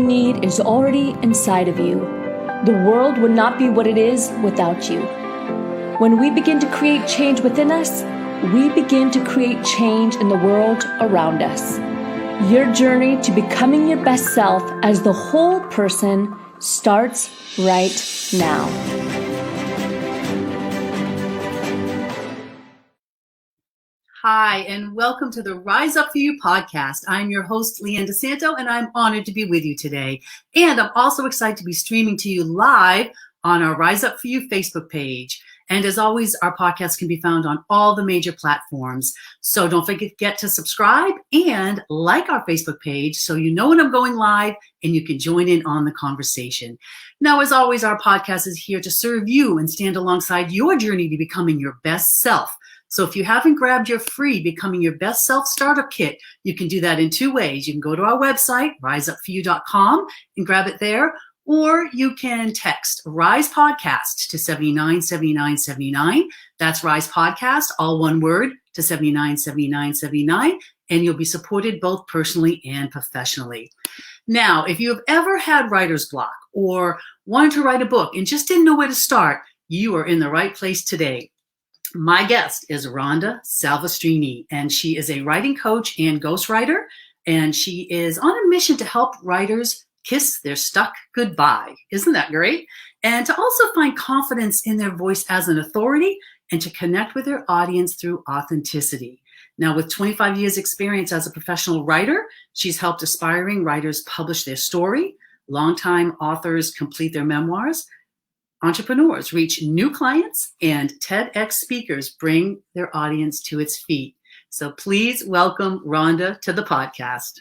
need is already inside of you. The world would not be what it is without you. When we begin to create change within us, we begin to create change in the world around us. Your journey to becoming your best self as the whole person starts right now. Hi, and welcome to the Rise Up For You podcast. I'm your host, Leanne DeSanto, and I'm honored to be with you today. And I'm also excited to be streaming to you live on our Rise Up For You Facebook page. And as always, our podcast can be found on all the major platforms. So don't forget to subscribe and like our Facebook page so you know when I'm going live and you can join in on the conversation. Now, as always, our podcast is here to serve you and stand alongside your journey to becoming your best self. So if you haven't grabbed your free Becoming Your Best Self Starter Kit, you can do that in two ways. You can go to our website, riseupforyou.com, and grab it there, or you can text RISE PODCAST to 797979. That's RISE PODCAST, all one word, to 797979, and you'll be supported both personally and professionally. Now, if you have ever had writer's block or wanted to write a book and just didn't know where to start, you are in the right place today. My guest is Rhonda Salvestrini, and she is a writing coach and ghostwriter, and she is on a mission to help writers kiss their stuck goodbye. Isn't that great? And to also find confidence in their voice as an authority and to connect with their audience through authenticity. Now, with 25 years experience as a professional writer, she's helped aspiring writers publish their story, longtime authors complete their memoirs, entrepreneurs reach new clients, and TEDx speakers bring their audience to its feet. So please welcome Rhonda to the podcast.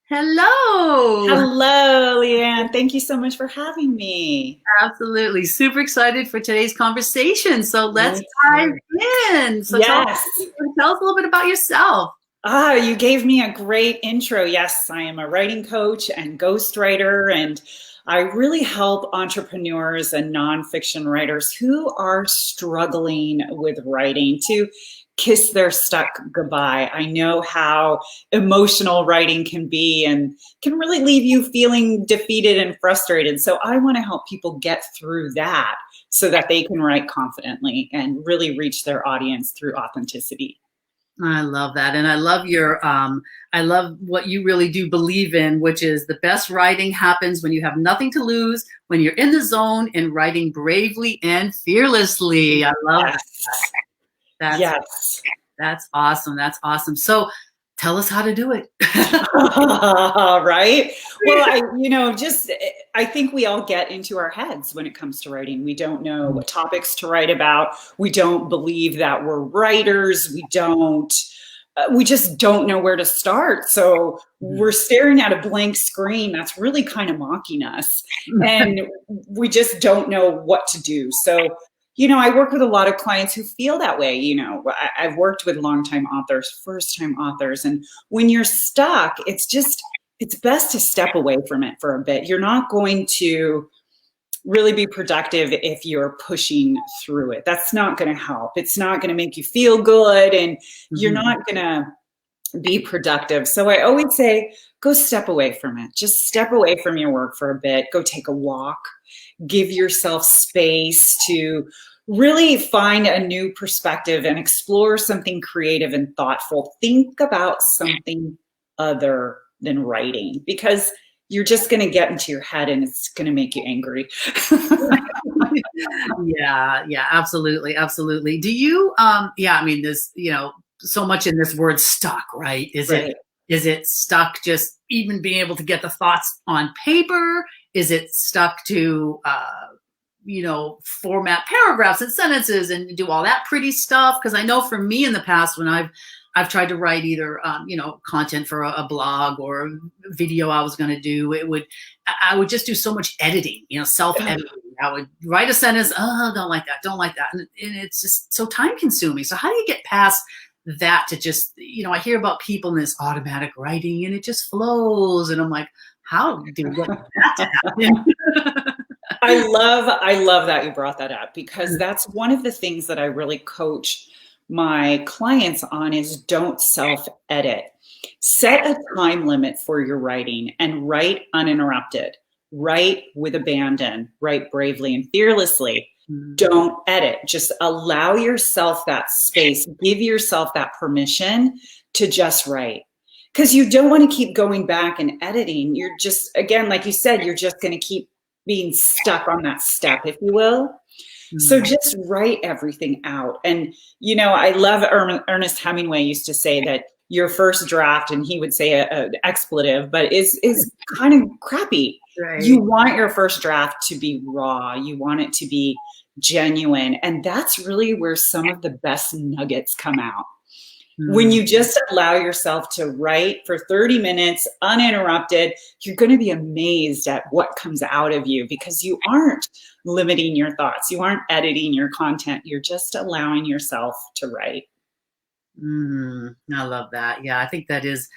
Hello. Hello, Leanne. Thank you so much for having me. Absolutely. Super excited for today's conversation. So let's dive in. So yes. Tell us a little bit about yourself. You gave me a great intro. Yes, I am a writing coach and ghostwriter, and I really help entrepreneurs and nonfiction writers who are struggling with writing to kiss their stuck goodbye. I know how emotional writing can be and can really leave you feeling defeated and frustrated. So I want to help people get through that so that they can write confidently and really reach their audience through authenticity. I love that. And I love I love what you really do believe in, which is the best writing happens when you have nothing to lose, when you're in the zone and writing bravely and fearlessly. I love that. That's awesome. That's awesome. So tell us how to do it. Right. Well, I think we all get into our heads when it comes to writing. We don't know what topics to write about. We don't believe that we're writers. We just don't know where to start. So we're staring at a blank screen that's really kind of mocking us, and we just don't know what to do. So I work with a lot of clients who feel that way. I've worked with longtime authors, first-time authors, and when you're stuck, it's best to step away from it for a bit. You're not going to really be productive if you're pushing through it. That's not going to help. It's not going to make you feel good, and you're not going to be productive. So I always say, go step away from it. Just step away from your work for a bit. Go take a walk. Give yourself space to really find a new perspective and explore something creative and thoughtful. Think about something other than writing, because you're just going to get into your head and it's going to make you angry. Yeah, absolutely. Absolutely. Do you, there's, so much in this word stuck, right? Is it stuck just even being able to get the thoughts on paper? Is it stuck to, format paragraphs and sentences and do all that pretty stuff? Because I know for me in the past, when I've tried to write either, content for a blog or a video I was going to do, I would just do so much editing, self-editing. I would write a sentence, don't like that. And it's just so time consuming. So how do you get past that to just, I hear about people in this automatic writing and it just flows. And I'm like, how do you get that to happen? I love that you brought that up, because that's one of the things that I really coach my clients on is don't self-edit. Set a time limit for your writing and write uninterrupted. Write with abandon. Write bravely and fearlessly. Don't edit. Just allow yourself that space. Give yourself that permission to just write. Because you don't want to keep going back and editing. You're just, again, like you said, you're just going to keep being stuck on that step, if you will. So just write everything out. And, you know, I love Ernest Hemingway used to say that your first draft, and he would say an expletive, but is kind of crappy. Right. You want your first draft to be raw. You want it to be genuine. And that's really where some of the best nuggets come out. When you just allow yourself to write for 30 minutes uninterrupted, you're going to be amazed at what comes out of you, because you aren't limiting your thoughts. You aren't editing your content. You're just allowing yourself to write. I love that. Yeah, I think that is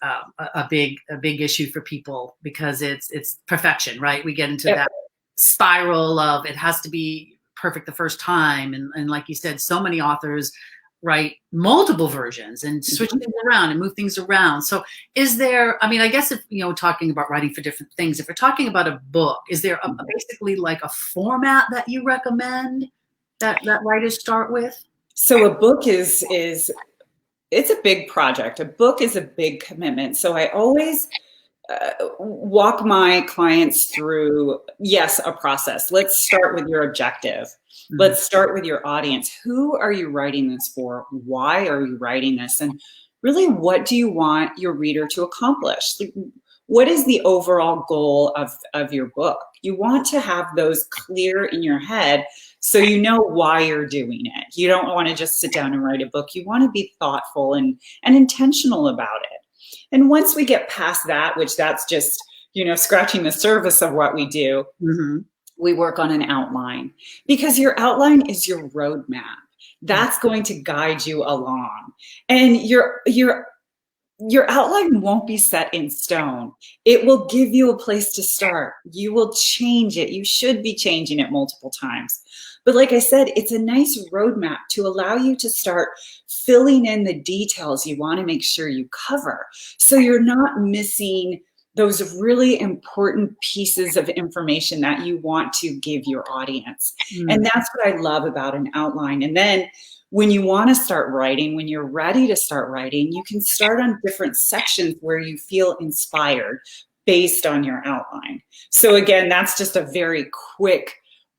a big issue for people, because it's perfection, right? We get into that spiral of it has to be perfect the first time. And like you said, so many authors write multiple versions and switch things around and move things around. So is there, I mean, I guess if, you know, talking about writing for different things, if we're talking about a book, is there basically like a format that you recommend that writers start with? So a book is it's a big project. A book is a big commitment. So I always walk my clients through, yes, a process. Let's start with your objective. Let's start with your audience. Who are you writing this for? Why are you writing this? And really, what do you want your reader to accomplish? What is the overall goal of your book? You want to have those clear in your head so you know why you're doing it. You don't want to just sit down and write a book. You want to be thoughtful and intentional about it. And once we get past that, which that's just, you know, scratching the surface of what we do, we work on an outline, because your outline is your roadmap. That's going to guide you along. And your outline won't be set in stone. It will give you a place to start. You will change it. You should be changing it multiple times. But like I said, it's a nice roadmap to allow you to start filling in the details you want to make sure you cover, so you're not missing those really important pieces of information that you want to give your audience. And that's what I love about an outline. And then when you want to start writing, when you're ready to start writing, you can start on different sections where you feel inspired based on your outline. So again, that's just a very quick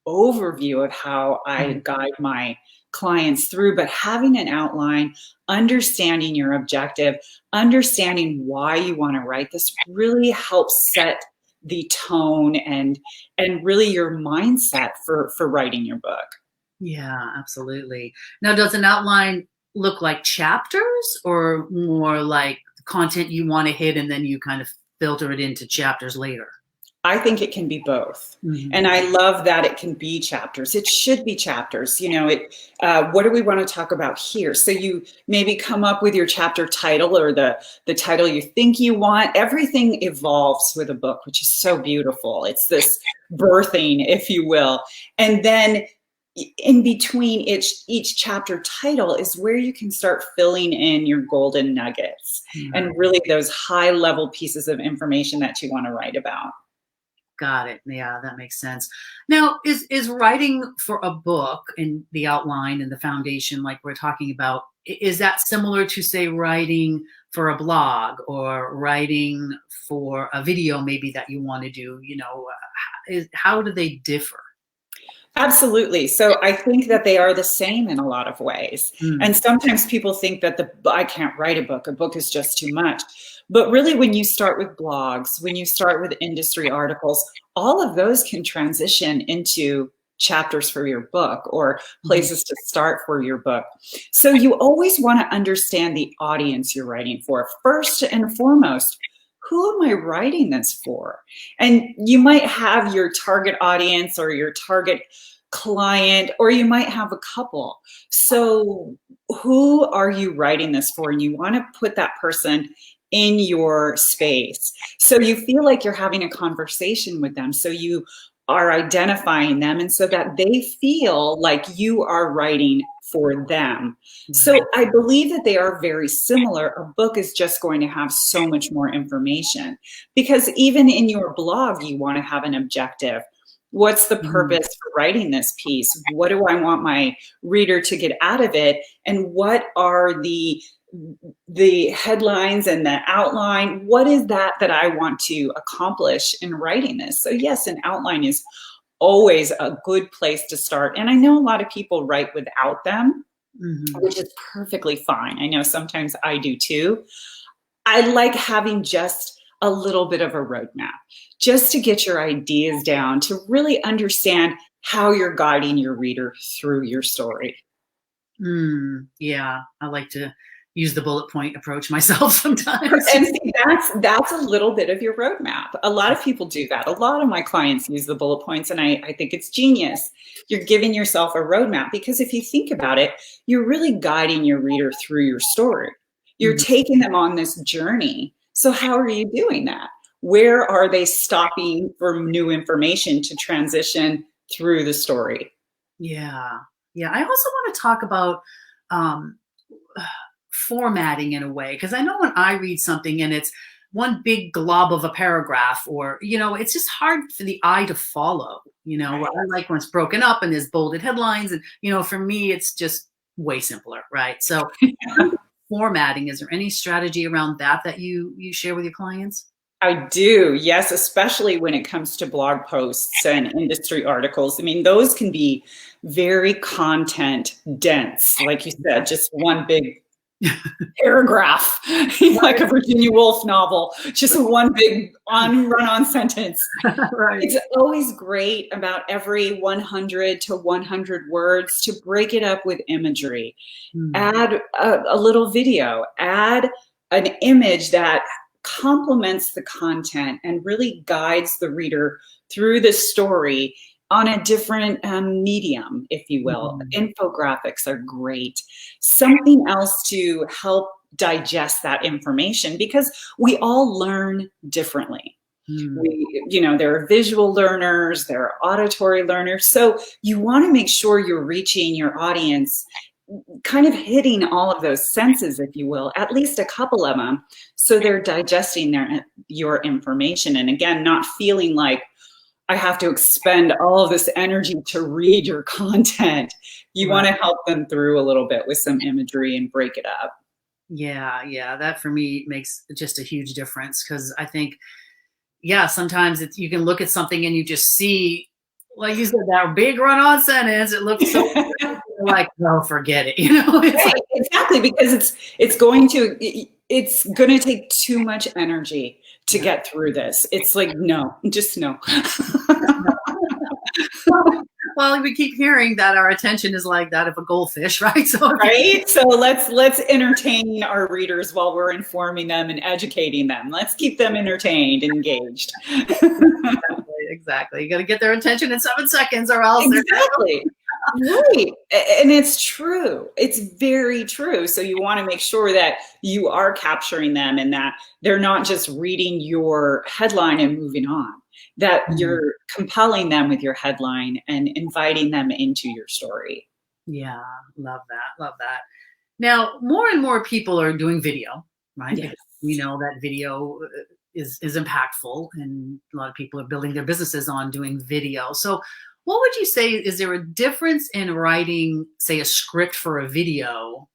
overview of how I guide my clients through. But having an outline, understanding your objective, understanding why you want to write this really helps set the tone and really your mindset for writing your book. Yeah, absolutely. Now, does an outline look like chapters, or more like content you want to hit and then you kind of filter it into chapters later? I think it can be both. And I love that it can be chapters. It should be chapters. You know, what do we want to talk about here? So you maybe come up with your chapter title, or the title you think you want. Everything evolves with a book, which is so beautiful. It's this birthing, if you will. And then in between each chapter title is where you can start filling in your golden nuggets and really those high level pieces of information that you want to write about. Got it. Yeah, that makes sense. Now, is writing for a book and the outline and the foundation, like we're talking about, is that similar to, say, writing for a blog or writing for a video maybe that you want to do? You know, how do they differ? Absolutely. So I think that they are the same in a lot of ways. And sometimes people think that I can't write a book is just too much. But really, when you start with blogs, when you start with industry articles, all of those can transition into chapters for your book or places to start for your book. So you always want to understand the audience you're writing for. First and foremost, who am I writing this for? And you might have your target audience or your target client, or you might have a couple. So who are you writing this for? And you want to put that person in your space, so you feel like you're having a conversation with them. So you are identifying them, and so that they feel like you are writing for them. So I believe that they are very similar. A book is just going to have so much more information, because even in your blog, you want to have an objective. What's the purpose for writing this piece? What do I want my reader to get out of it? And what are the headlines and the outline? What is that I want to accomplish in writing this? So yes, an outline is always a good place to start. And I know a lot of people write without them, which is perfectly fine. I know sometimes I do too. I like having just a little bit of a roadmap, just to get your ideas down, to really understand how you're guiding your reader through your story. Yeah, I like to use the bullet point approach myself sometimes. And see, that's a little bit of your roadmap. A lot of people do that. A lot of my clients use the bullet points, and I think it's genius. You're giving yourself a roadmap, because if you think about it, you're really guiding your reader through your story. You're taking them on this journey. So how are you doing that? Where are they stopping for new information to transition through the story? Yeah. I also want to talk about formatting in a way, because I know when I read something and it's one big glob of a paragraph, or, it's just hard for the eye to follow, I like when it's broken up and there's bolded headlines, and, for me, it's just way simpler, right? So formatting, is there any strategy around that you share with your clients? I do, yes, especially when it comes to blog posts and industry articles. I mean, those can be very content dense, like you said, just one big paragraph, like a Virginia Woolf novel, just one big run-on sentence. Right. It's always great about every 100 to 100 words to break it up with imagery. Add a little video, add an image that complements the content and really guides the reader through the story on a different medium, if you will. Infographics are great. Something else to help digest that information, because we all learn differently. There are visual learners, there are auditory learners. So you want to make sure you're reaching your audience, kind of hitting all of those senses, if you will, at least a couple of them, so they're digesting your information. And again, not feeling like I have to expend all of this energy to read your content. You want to help them through a little bit with some imagery and break it up. Yeah. That for me makes just a huge difference, because I think, sometimes you can look at something and you just see, like you said, that big run-on sentence. It looks so like, no, forget it. Right, exactly, because it's going to take too much energy to get through this. It's like, no, just no. Well, we keep hearing that our attention is like that of a goldfish, right? So let's entertain our readers while we're informing them and educating them. Let's keep them entertained and engaged. Exactly. You got to get their attention in 7 seconds, or else exactly. Right. And it's true. It's very true. So you want to make sure that you are capturing them, and that they're not just reading your headline and moving on, that you're compelling them with your headline and inviting them into your story. Yeah. Love that. Now, more and more people are doing video, right? Yes. We know that video is impactful, and a lot of people are building their businesses on doing video. So what would you say, is there a difference in writing, say, a script for a video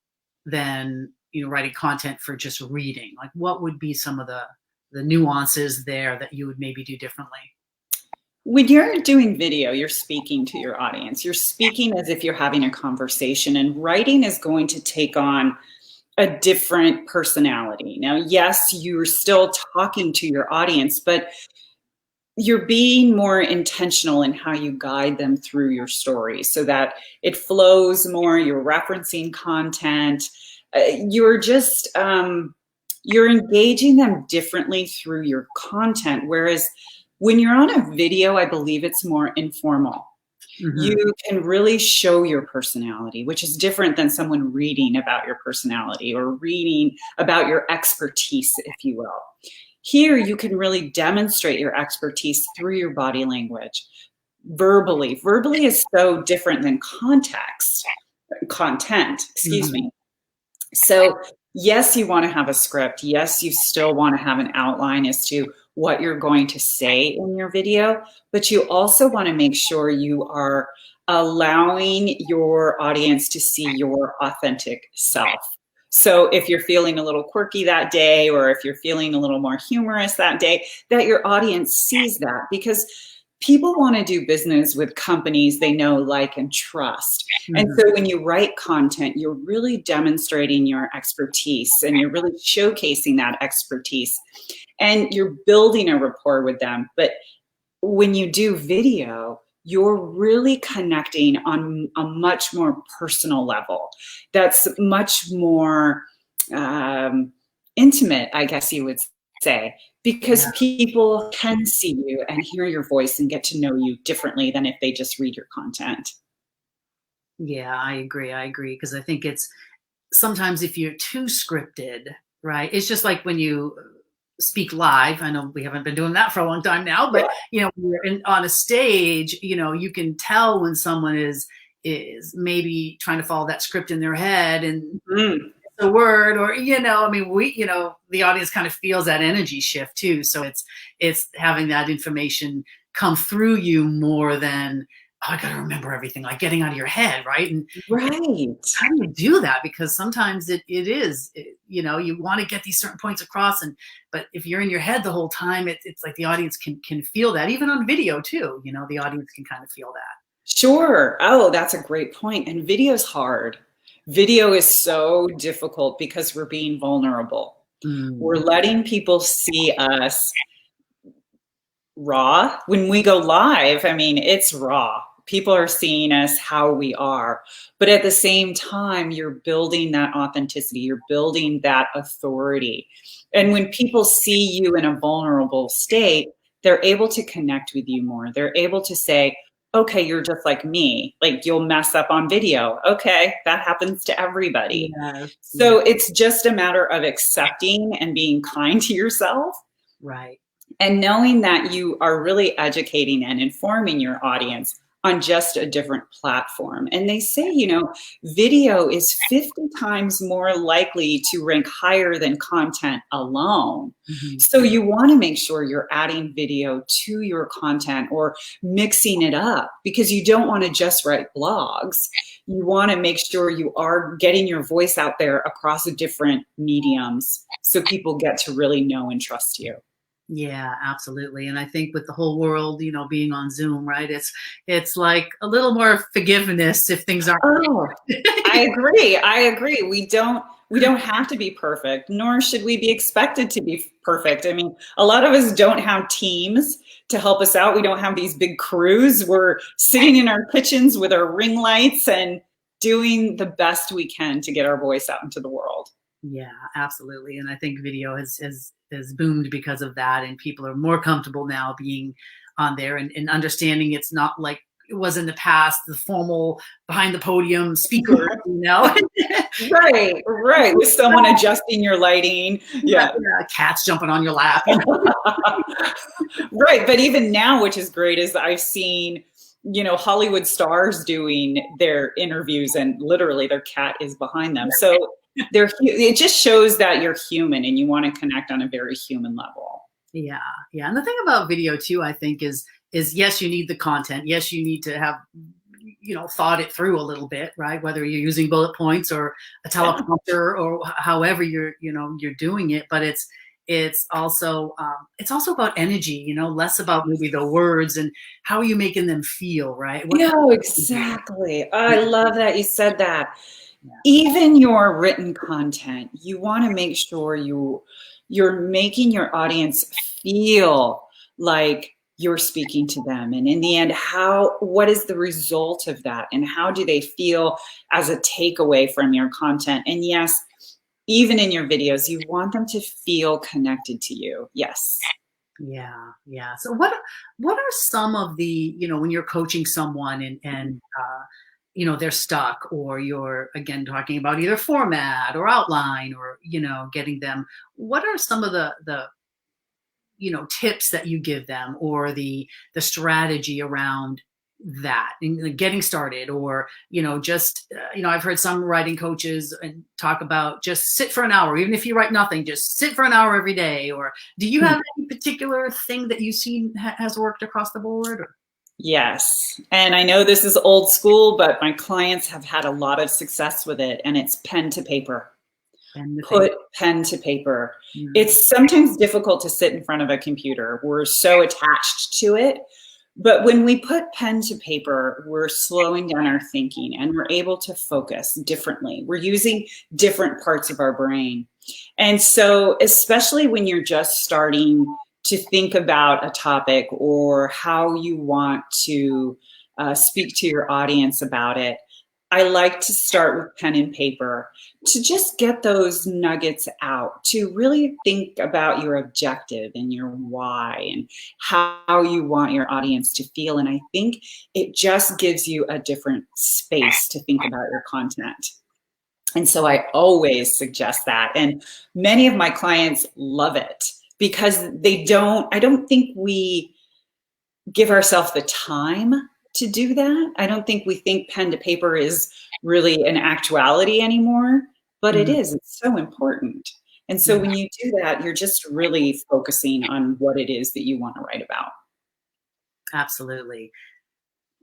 than, writing content for just reading? Like, what would be some of the nuances there that you would maybe do differently? When you're doing video, you're speaking to your audience. You're speaking as if you're having a conversation, and writing is going to take on a different personality. Now, yes, you're still talking to your audience, but you're being more intentional in how you guide them through your story, so that it flows more. You're referencing content. You're just, you're engaging them differently through your content. Whereas when you're on a video, I believe it's more informal. You can really show your personality, which is different than someone reading about your personality or reading about your expertise, if you will. Here, you can really demonstrate your expertise through your body language, verbally. Verbally is so different than context. content, excuse me. So yes, you want to have a script. Yes, you still want to have an outline as to what you're going to say in your video, but you also want to make sure you are allowing your audience to see your authentic self. So if you're feeling a little quirky that day, or if you're feeling a little more humorous that day, that your audience sees that, because people want to do business with companies they know, like, and trust. And so when you write content, you're really demonstrating your expertise, and you're really showcasing that expertise, and you're building a rapport with them. But when you do video, you're really connecting on a much more personal level. That's much more intimate, I guess you would say, because people can see you and hear your voice and get to know you differently than if they just read your content. Yeah, I agree. Because I think it's sometimes if you're too scripted, right? It's just like when you speak live. I know we haven't been doing that for a long time now, but when you're on a stage, you can tell when someone is maybe trying to follow that script in their head and the word, or the audience kind of feels that energy shift too. So it's having that information come through you more than, oh, I got to remember everything, like getting out of your head, right? And right. How do you do that? Because sometimes you want to get these certain points across, but if you're in your head the whole time, it's like the audience can feel that. Even on video too, the audience can kind of feel that. Sure. Oh, that's a great point. And video's hard. Video is so difficult because we're being vulnerable. We're letting people see us raw. When we go live, I mean, it's raw. People are seeing us how we are. But at the same time, you're building that authenticity. You're building that authority. And when people see you in a vulnerable state, they're able to connect with you more. They're able to say, okay, you're just like me. Like, you'll mess up on video. Okay, that happens to everybody. Yes. So it's just a matter of accepting and being kind to yourself. Right. And knowing that you are really educating and informing your audience on just a different platform. And they say, video is 50 times more likely to rank higher than content alone. So you want to make sure you're adding video to your content or mixing it up, because you don't want to just write blogs. You want to make sure you are getting your voice out there across different mediums so people get to really know and trust you. Yeah, absolutely. And I think with the whole world, being on Zoom, right? It's like a little more forgiveness if things aren't. Oh, I agree. We don't have to be perfect, nor should we be expected to be perfect. I mean, a lot of us don't have teams to help us out. We don't have these big crews. We're sitting in our kitchens with our ring lights and doing the best we can to get our voice out into the world. Yeah, absolutely. And I think video has boomed because of that, and people are more comfortable now being on there and understanding it's not like it was in the past, the formal behind the podium speaker, Right. With someone adjusting your lighting. Yeah. Cats jumping on your lap. Right. But even now, which is great, is I've seen, Hollywood stars doing their interviews and literally their cat is behind them. So it just shows that you're human and you want to connect on a very human level. Yeah. And the thing about video too, I think is yes, you need the content. Yes, you need to have, thought it through a little bit, right? Whether you're using bullet points or a teleprompter or however you're doing it, but it's also about energy, less about maybe the words and how are you making them feel, right? Exactly. I love that you said that. Yeah. Even your written content, you want to make sure you're making your audience feel like you're speaking to them. And in the end, what is the result of that? And how do they feel as a takeaway from your content? And yes, even in your videos, you want them to feel connected to you. Yes. Yeah. So what are some of the, when you're coaching someone and they're stuck, or you're again talking about either format or outline or, getting them, what are some of the tips that you give them, or the strategy around, that in getting started, or just I've heard some writing coaches and talk about just sit for an hour, even if you write nothing, just sit for an hour every day. Or do you have any particular thing that you've seen has worked across the board? Or? Yes. And I know this is old school, but my clients have had a lot of success with it, and it's pen to paper. Put pen to paper. Mm-hmm. It's sometimes difficult to sit in front of a computer. We're so attached to it. But when we put pen to paper, we're slowing down our thinking and we're able to focus differently. We're using different parts of our brain. And so, especially when you're just starting to think about a topic or how you want to speak to your audience about it, I like to start with pen and paper to just get those nuggets out, to really think about your objective and your why and how you want your audience to feel. And I think it just gives you a different space to think about your content. And so I always suggest that. And many of my clients love it because I don't think we give ourselves the time to do that. I don't think we think pen to paper is really an actuality anymore, but it is. It's so important. And so when you do that, you're just really focusing on what it is that you want to write about. Absolutely.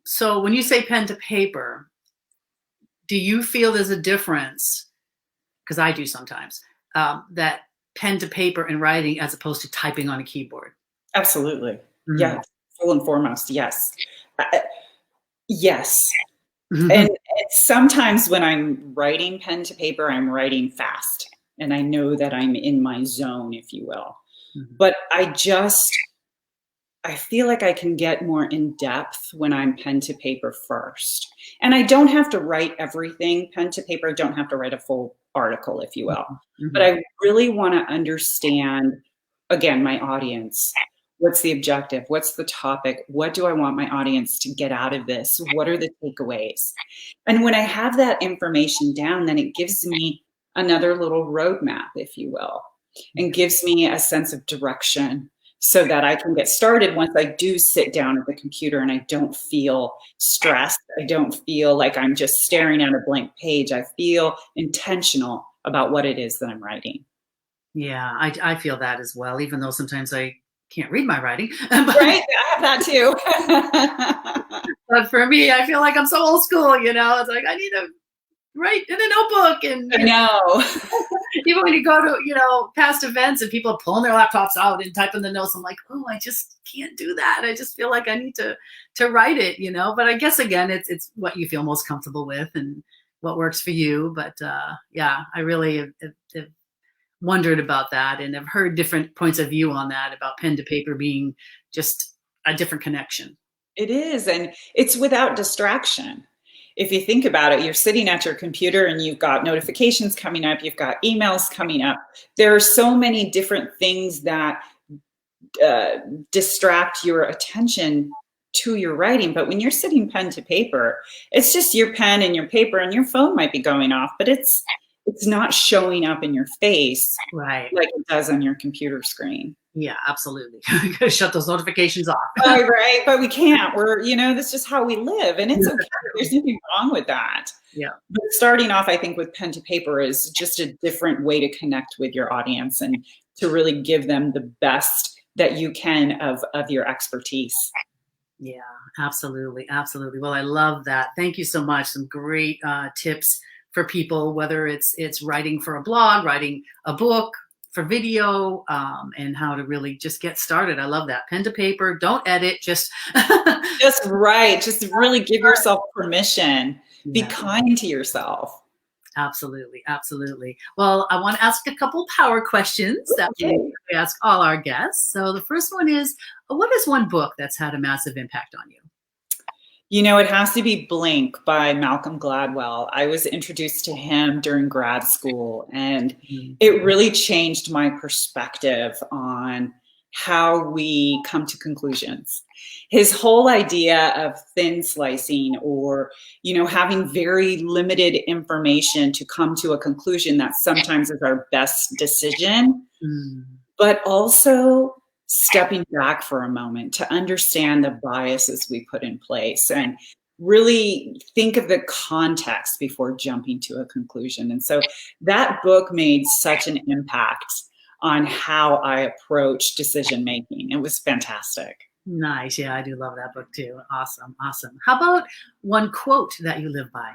So when you say pen to paper, do you feel there's a difference? Because I do sometimes, that pen to paper and writing as opposed to typing on a keyboard. Absolutely. Mm-hmm. Yeah. Full and foremost. Yes. Yes. Mm-hmm. And sometimes when I'm writing pen to paper, I'm writing fast and I know that I'm in my zone, if you will. Mm-hmm. But I feel like I can get more in depth when I'm pen to paper first. And I don't have to write everything pen to paper. I don't have to write a full article, if you will. Mm-hmm. But I really want to understand, again, my audience. What's the objective? What's the topic? What do I want my audience to get out of this? What are the takeaways? And when I have that information down, then it gives me another little roadmap, if you will, and gives me a sense of direction so that I can get started once I do sit down at the computer and I don't feel stressed. I don't feel like I'm just staring at a blank page. I feel intentional about what it is that I'm writing. Yeah, I feel that as well, even though sometimes I can't read my writing. Right? I have that too. But for me, I feel like I'm so old school, it's like I need to write in a notebook. And I know. Even when you go to, past events and people are pulling their laptops out and typing the notes, I'm like, oh, I just can't do that. I just feel like I need to write it, But I guess, again, it's what you feel most comfortable with and what works for you. But yeah, I really have wondered about that, and I've heard different points of view on that, about pen to paper being just a different connection. It is, and it's without distraction. If you think about it, you're sitting at your computer and you've got notifications coming up, you've got emails coming up. There are so many different things that distract your attention to your writing. But when you're sitting pen to paper, it's just your pen and your paper, and your phone might be going off, but it's not showing up in your face, right, like it does on your computer screen. Yeah, absolutely. Shut those notifications off. Right, but we can't. We're, that's just how we live, and it's okay. There's nothing wrong with that. Yeah. But starting off, I think, with pen to paper is just a different way to connect with your audience and to really give them the best that you can of your expertise. Yeah, absolutely, absolutely. Well, I love that. Thank you so much. Some great tips for people, whether it's writing for a blog, writing a book, for video, and how to really just get started. I love that. Pen to paper, don't edit, just write. Just really give yourself permission. Yeah. Be kind to yourself. Absolutely, absolutely. Well, I want to ask a couple power questions that we ask all our guests. So the first one is, what is one book that's had a massive impact on you? It has to be Blink by Malcolm Gladwell. I was introduced to him during grad school, and it really changed my perspective on how we come to conclusions. His whole idea of thin slicing, or, having very limited information to come to a conclusion that sometimes is our best decision, but also stepping back for a moment to understand the biases we put in place and really think of the context before jumping to a conclusion. And so that book made such an impact on how I approach decision making. It was fantastic. Nice. Yeah, I do love that book too. Awesome. Awesome. How about one quote that you live by?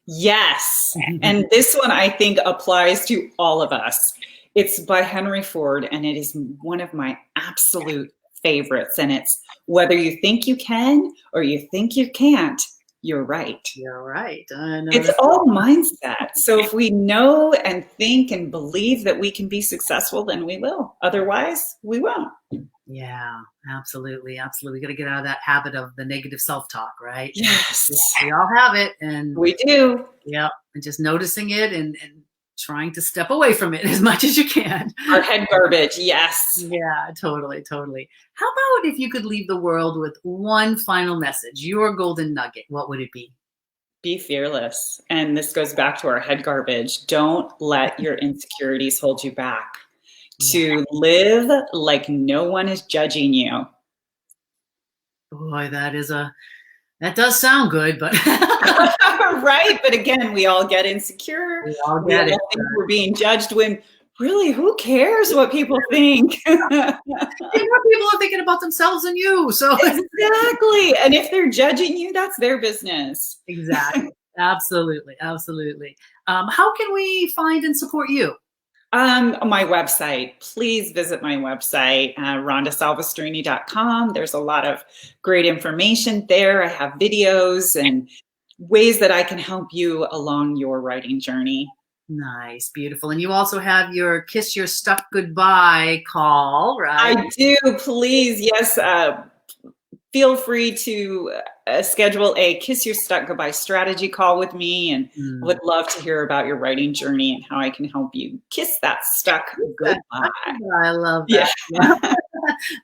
Yes. And this one I think applies to all of us. It's by Henry Ford, and it is one of my absolute favorites. And it's, whether you think you can or you think you can't, you're right. You're right. I know It's all mindset. So if we know and think and believe that we can be successful, then we will. Otherwise, we won't. Yeah, absolutely. Absolutely. We got to get out of that habit of the negative self-talk, right? Yes. We all have it. And We do. yeah, and just noticing it and trying to step away from it as much as you can. Our head garbage. Yes. Yeah, totally, totally. How about if you could leave the world with one final message, your golden nugget, what would it be? Be fearless. And this goes back to our head garbage. Don't let your insecurities hold you back. To live like no one is judging you. Boy, that does sound good, but Right. But again, we all get insecure. we all get it. Think we're being judged when really, who cares what people think? You know, people are thinking about themselves and you. So Exactly. And if they're judging you, that's their business. exactly. Absolutely. Absolutely. How can we find and support you? My website, please visit my website, rhondasalvestrini.com. There's a lot of great information there. I have videos and ways that I can help you along your writing journey. Nice, beautiful. And you also have your Kiss Your Stuck Goodbye call, right? I do, please. Yes. Feel free to schedule a Kiss Your Stuck Goodbye strategy call with me. And I would love to hear about your writing journey and how I can help you kiss that stuck goodbye. I love that. Yeah.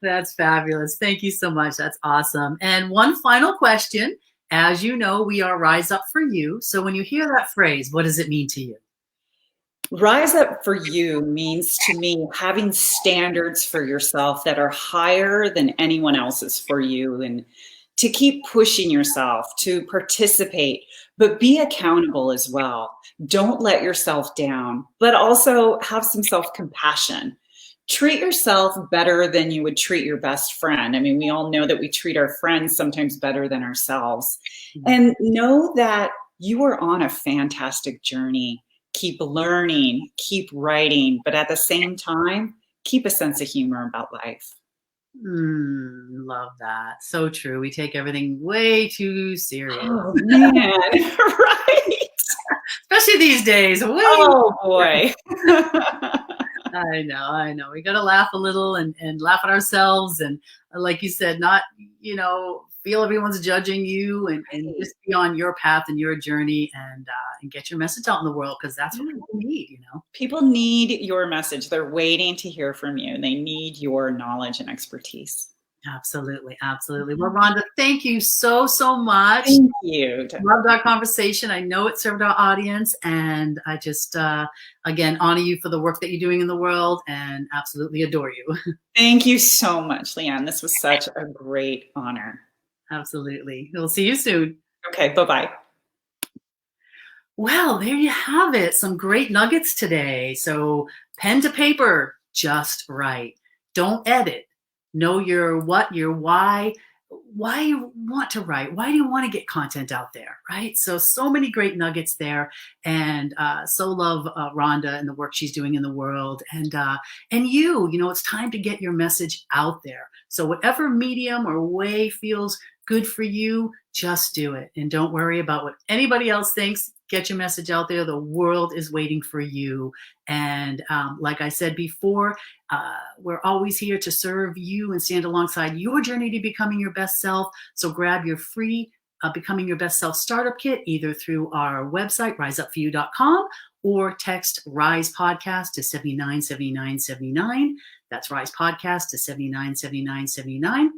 That's fabulous. Thank you so much. That's awesome. And one final question. As you know, we are Rise Up for You. So when you hear that phrase, what does it mean to you? Rise up for you means to me having standards for yourself that are higher than anyone else's for you, and to keep pushing yourself to participate, but be accountable as well. Don't let yourself down, but also have some self-compassion. Treat yourself better than you would treat your best friend. I mean, we all know that we treat our friends sometimes better than ourselves. And know that you are on a fantastic journey. Keep learning, keep writing, but at the same time, keep a sense of humor about life. Love that. So true. We take everything way too serious. Oh, man. Right. Especially these days. Oh, boy. I know. We got to laugh a little and laugh at ourselves. And like you said, not, feel everyone's judging you and just be on your path and your journey and get your message out in the world, because that's what people need, People need your message. They're waiting to hear from you. They need your knowledge and expertise. Absolutely. Absolutely. Well, Rhonda, thank you so much. Thank you. Loved our conversation. I know it served our audience, and I just, again, honor you for the work that you're doing in the world and absolutely adore you. Thank you so much, Leanne. This was such a great honor. Absolutely. We'll see you soon. Okay. Bye-bye. Well, there you have it. Some great nuggets today. So pen to paper, just write. Don't edit. Know your what, your why you want to write. Why do you want to get content out there, right? So many great nuggets there. And so love Rhonda and the work she's doing in the world. And you, it's time to get your message out there. So whatever medium or way feels good for you, just do it. And don't worry about what anybody else thinks. Get your message out there. The world is waiting for you. And like I said before, we're always here to serve you and stand alongside your journey to becoming your best self. So grab your free Becoming Your Best Self startup kit, either through our website, riseupforyou.com, or text RISE Podcast to 797979. That's RISE Podcast to 797979.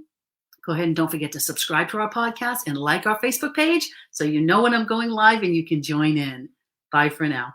Go ahead and don't forget to subscribe to our podcast and like our Facebook page so you know when I'm going live and you can join in. Bye for now.